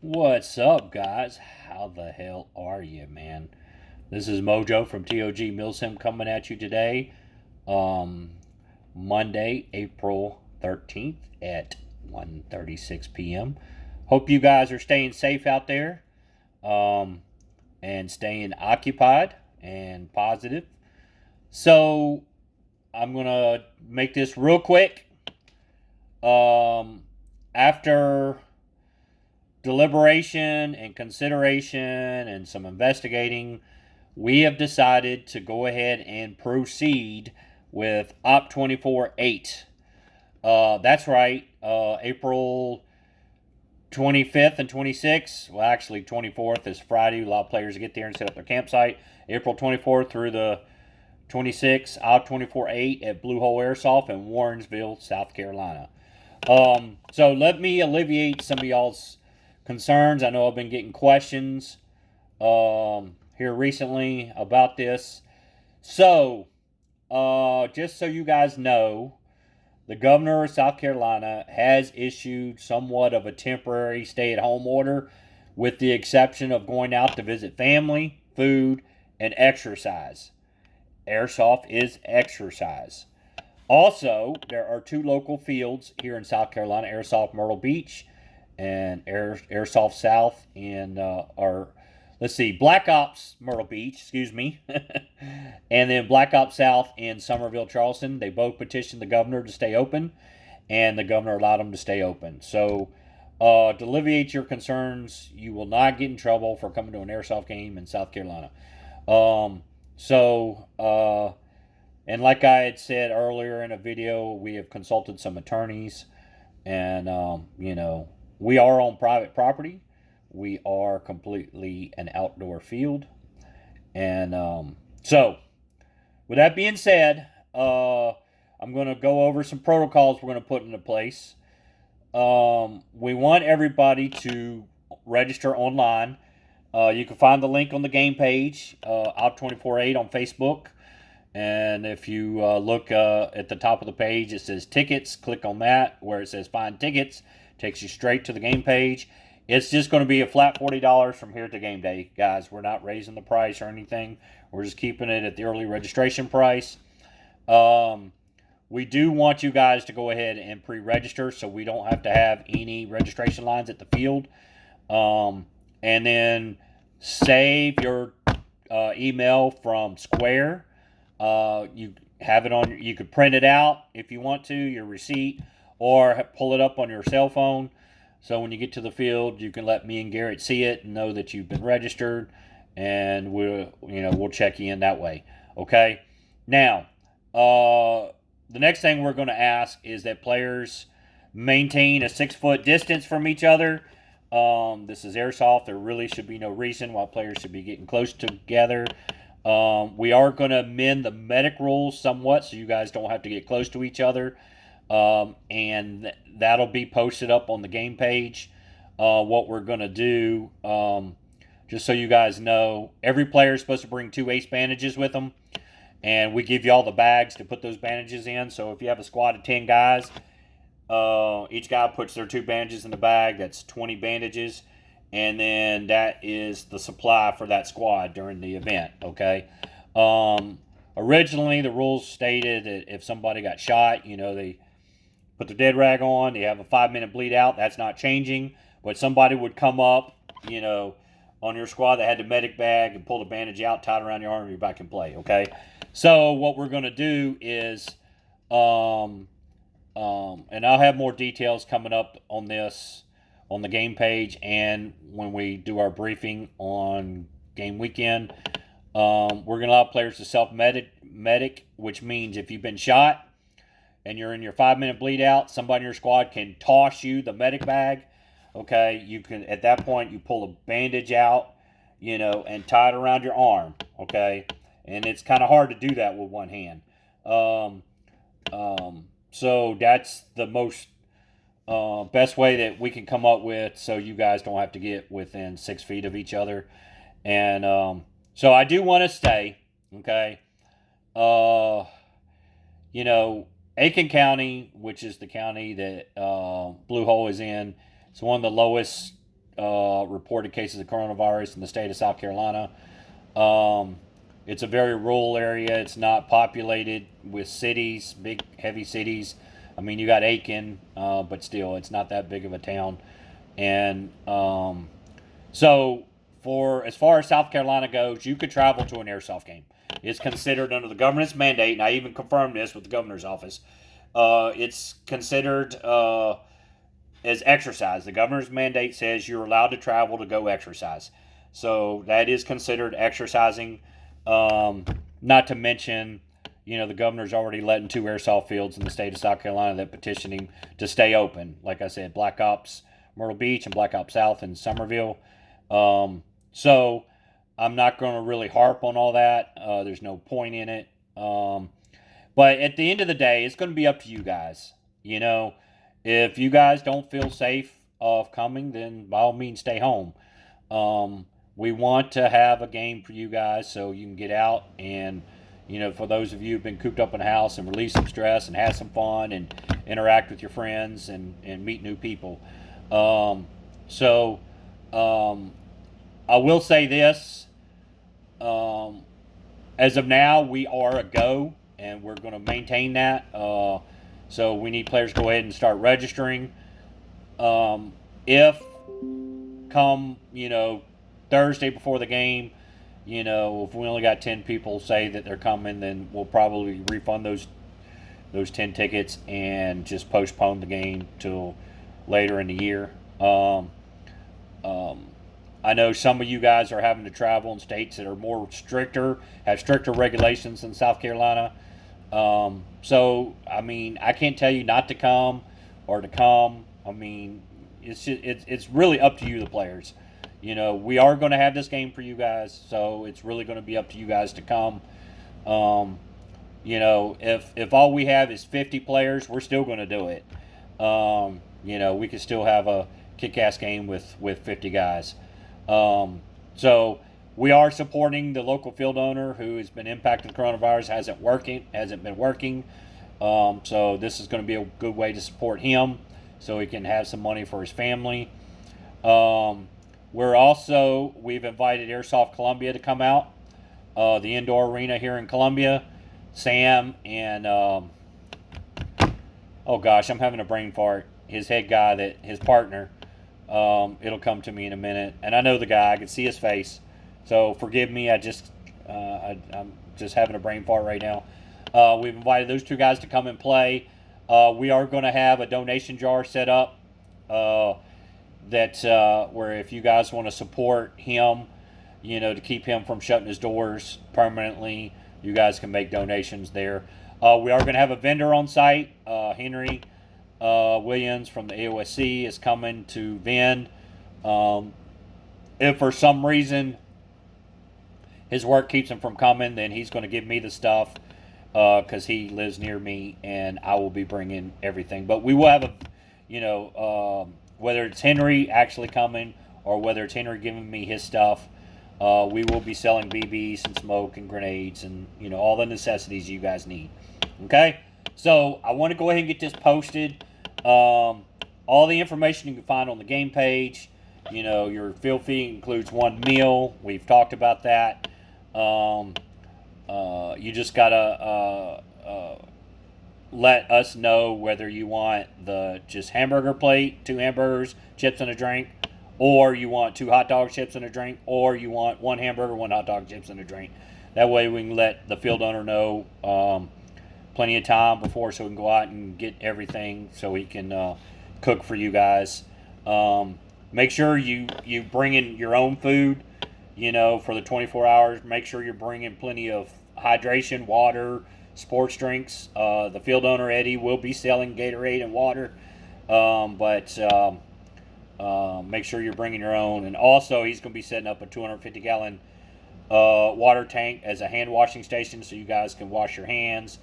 What's up, guys? How the hell are you, man? This is Mojo from TOG Milsim coming at you today, um, Monday, April 13th at 1:36 p.m. Hope you guys are staying safe out there, um, and staying occupied and positive. So, I'm going to make this real quick. After deliberation and consideration and some investigating, we have decided to go ahead and proceed with Op 24 8. That's right, April 25th and 26th. Well, actually, 24th is Friday. A lot of players get there and set up their campsite. April 24th through the 26th, Op 24 8 at Blue Hole Airsoft in Warrensville, South Carolina. So let me alleviate some of y'all's concerns. I know I've been getting questions here recently about this. So, just so you guys know, the governor of South Carolina has issued somewhat of a temporary stay at home order, with the exception of going out to visit family, food, and exercise. Airsoft is exercise. Also, there are two local fields here in South Carolina: Airsoft Myrtle Beach and Airsoft South in Black Ops Myrtle Beach, excuse me, and then Black Ops South in Somerville, Charleston. They both petitioned the governor to stay open, and the governor allowed them to stay open. So, to alleviate your concerns, you will not get in trouble for coming to an airsoft game in South Carolina. Um, so, and like I had said earlier in a video, we have consulted some attorneys, and we are on private property. We are completely an outdoor field, and so with that being said, I'm going to go over some protocols we're going to put into place. We want everybody to register online. You can find the link on the game page, Out 24/8 on Facebook. And if you look at the top of the page, it says tickets. Click on that where it says find tickets. Takes you straight to the game page. It's just going to be a flat $40 from here to game day, guys. We're not raising the price or anything. We're just keeping it at the early registration price. We do want you guys to go ahead and pre-register so we don't have to have any registration lines at the field. And then save your email from Square. You have it on. You could print it out if you want to, your receipt, or pull it up on your cell phone. So when you get to the field, you can let me and Garrett see it and know that you've been registered, and we'll check you in that way. Okay. Now, the next thing we're going to ask is that players maintain a 6-foot distance from each other. This is airsoft. There really should be no reason why players should be getting close together. We are going to amend the medic rules somewhat so you guys don't have to get close to each other. And that'll be posted up on the game page. What we're going to do, just so you guys know, every player is supposed to bring 2 ace bandages with them. And we give you all the bags to put those bandages in. So if you have a squad of 10 guys, each guy puts their 2 bandages in the bag. That's 20 bandages. And then that is the supply for that squad during the event, okay? Originally, the rules stated that if somebody got shot, they put their dead rag on, they have a 5-minute bleed out. That's not changing. But somebody would come up, on your squad that had the medic bag and pull the bandage out, tie it around your arm, and you're back in play, okay? So what we're going to do is, and I'll have more details coming up on this on the game page and when we do our briefing on game weekend. We're going to allow players to self-medic, which means if you've been shot and you're in your 5-minute bleed out, somebody in your squad can toss you the medic bag. Okay, you can, at that point, you pull a bandage out, and tie it around your arm. Okay, and it's kind of hard to do that with one hand. So that's the most best way that we can come up with, so you guys don't have to get within 6 feet of each other. And so I do want to stay. Okay, Aiken County, which is the county that Blue Hole is in, it's one of the lowest reported cases of coronavirus in the state of South Carolina. It's a very rural area. It's not populated with cities, big, heavy cities. I mean, you got Aiken, but still, it's not that big of a town. And so, for as far as South Carolina goes, you could travel to an airsoft game. It's considered under the government's mandate, and I even confirmed this with the governor's office. It's considered as exercise. The governor's mandate says you're allowed to travel to go exercise. So that is considered exercising. Not to mention, the governor's already letting 2 airsoft fields in the state of South Carolina that petition him to stay open. Like I said, Black Ops Myrtle Beach and Black Ops South in Summerville. So I'm not going to really harp on all that. There's no point in it. But at the end of the day, it's going to be up to you guys. If you guys don't feel safe of coming, then by all means stay home. We want to have a game for you guys so you can get out and, for those of you who've been cooped up in the house and release some stress and have some fun and interact with your friends and meet new people. I will say this. As of now, we are a go, and we're going to maintain that. So we need players to go ahead and start registering. If come, Thursday before the game, if we only got 10 people say that they're coming, then we'll probably refund those 10 tickets and just postpone the game till later in the year. I know some of you guys are having to travel in states that are have stricter regulations than South Carolina. So, I mean, I can't tell you not to come or to come. I mean, it's really up to you, the players. We are going to have this game for you guys, so it's really going to be up to you guys to come. If all we have is 50 players, we're still going to do it. We can still have a kick-ass game with 50 guys. So we are supporting the local field owner who has been impacted with coronavirus, hasn't been working. So this is going to be a good way to support him so he can have some money for his family. We've invited Airsoft Columbia to come out, the indoor arena here in Columbia. Sam and, oh gosh, I'm having a brain fart. His head guy, his partner, it'll come to me in a minute. And I know the guy, I can see his face. So forgive me, I'm just having a brain fart right now. We've invited those 2 guys to come and play. We are going to have a donation jar set up where if you guys want to support him, to keep him from shutting his doors permanently, you guys can make donations there. We are going to have a vendor on site. Henry Williams from the AOSC is coming to vend. If for some reason his work keeps him from coming, then he's going to give me the stuff because he lives near me, and I will be bringing everything. But we will have whether it's Henry actually coming or whether it's Henry giving me his stuff, we will be selling BBs and smoke and grenades and, all the necessities you guys need. Okay? So I want to go ahead and get this posted. All the information you can find on the game page. Your field fee includes 1 meal. We've talked about that. You just got to let us know whether you want the just hamburger plate, 2 hamburgers, chips, and a drink, or you want 2 hot dogs, chips, and a drink, or you want 1 hamburger, 1 hot dog, chips, and a drink. That way we can let the field owner know plenty of time before so we can go out and get everything so he can cook for you guys. Make sure you bring in your own food, for the 24 hours. Make sure you're bringing plenty of hydration, water, sports drinks. The field owner, Eddie, will be selling Gatorade and water, but make sure you're bringing your own. And also, he's going to be setting up a 250-gallon water tank as a hand washing station so you guys can wash your hands.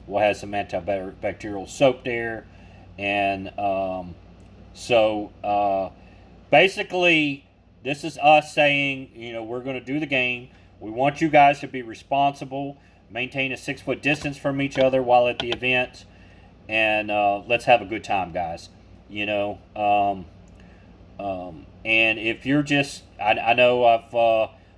We'll have some antibacterial soap there. And basically, this is us saying, we're going to do the game. We want you guys to be responsible, maintain a 6-foot distance from each other while at the event, and let's have a good time, guys. And if you're just, I know I've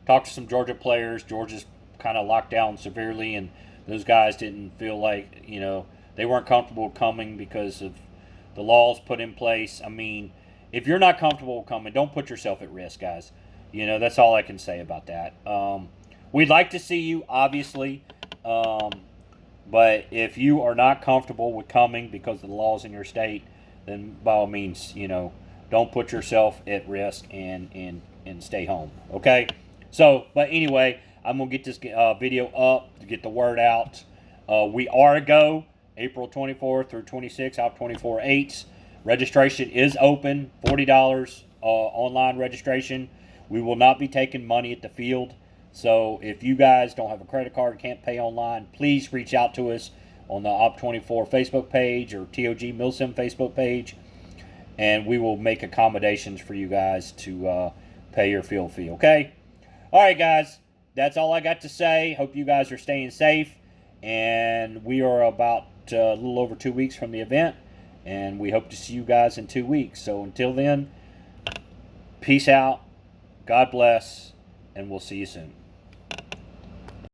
talked to some Georgia players. Georgia's kind of locked down severely, and those guys didn't feel like, they weren't comfortable coming because of the laws put in place. I mean, if you're not comfortable coming, don't put yourself at risk, guys. That's all I can say about that. We'd like to see you, obviously, but if you are not comfortable with coming because of the laws in your state, then by all means, don't put yourself at risk and stay home. Okay. So, but anyway, I'm gonna get this video up to get the word out. We are a go April 24th through 26th, out 24/8. Registration is open, $40 online registration. We will not be taking money at the field. So if you guys don't have a credit card, can't pay online, please reach out to us on the Op24 Facebook page or TOG Milsim Facebook page, and we will make accommodations for you guys to pay your field fee, okay? All right, guys, that's all I got to say. Hope you guys are staying safe, and we are about a little over 2 weeks from the event, and we hope to see you guys in 2 weeks. So until then, peace out, God bless, and we'll see you soon.